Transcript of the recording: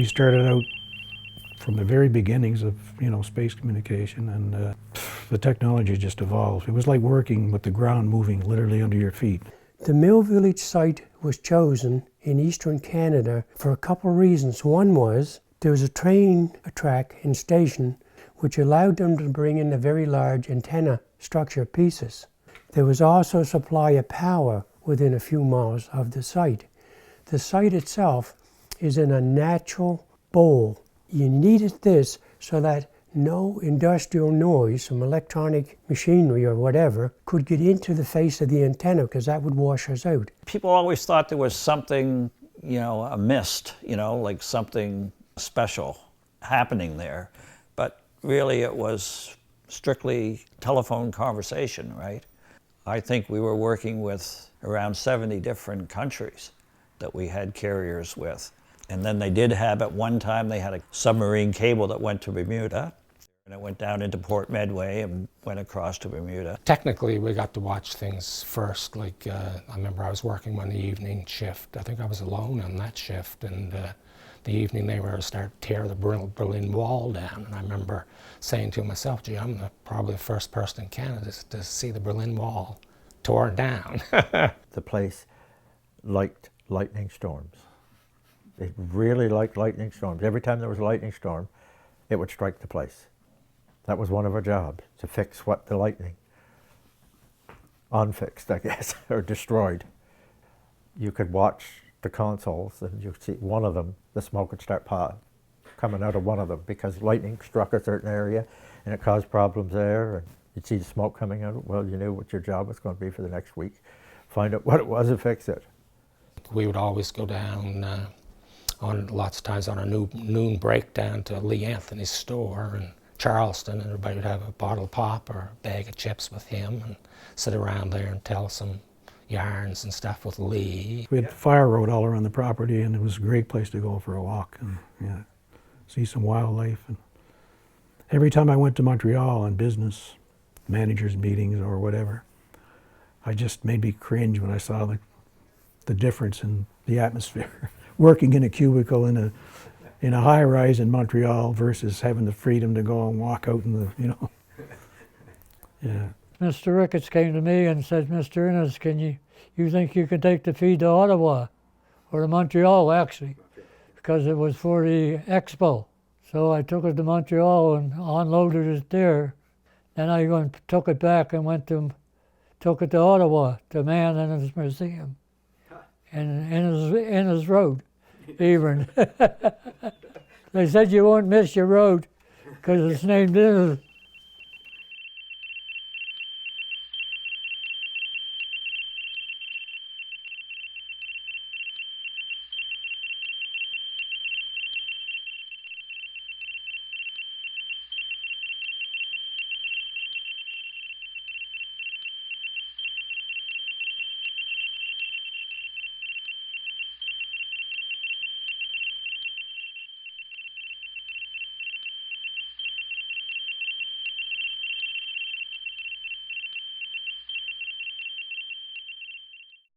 We started out from the very beginnings of, space communication, and the technology just evolved. It was like working with the ground moving literally under your feet. The Mill Village site was chosen in eastern Canada for a couple of reasons. One was there was a train track and station which allowed them to bring in the very large antenna structure pieces. There was also a supply of power within a few miles of the site. The site itself is in a natural bowl. You needed this so that no industrial noise from electronic machinery or whatever could get into the face of the antenna, because that would wash us out. People always thought there was something, a mist, like something special happening there. But really it was strictly telephone conversation, right? I think we were working with around 70 different countries that we had carriers with. And then they did have, at one time, they had a submarine cable that went to Bermuda. And it went down into Port Medway and went across to Bermuda. Technically, we got to watch things first. Like, I remember I was working on the evening shift. I think I was alone on that shift. And the evening they were going to start tear the Berlin Wall down. And I remember saying to myself, gee, I'm probably the first person in Canada to see the Berlin Wall torn down. The place liked lightning storms. It really liked lightning storms. Every time there was a lightning storm, it would strike the place. That was one of our jobs, to fix what the lightning unfixed, I guess, or destroyed. You could watch the consoles and you'd see one of them, the smoke would start coming out of one of them because lightning struck a certain area and it caused problems there. And you'd see the smoke coming out. Well, you knew what your job was going to be for the next week. Find out what it was and fix it. We would always go down on lots of times on our noon break down to Lee Anthony's store in Charleston, and everybody would have a bottle of pop or a bag of chips with him and sit around there and tell some yarns and stuff with Lee. We had the fire road all around the property, and it was a great place to go for a walk and see some wildlife. And every time I went to Montreal on business, managers' meetings or whatever, I just made me cringe when I saw the difference in the atmosphere. Working in a cubicle in a high-rise in Montreal versus having the freedom to go and walk out in the, Yeah. Mr. Ricketts came to me and said, Mr. Innes, you think you can take the feed to Ottawa, or to Montreal actually, because it was for the expo. So I took it to Montreal and unloaded it there. Then I took it back and took it to Ottawa, to Man in his Museum, and in his road, even. They said you won't miss your road because it's named Innes.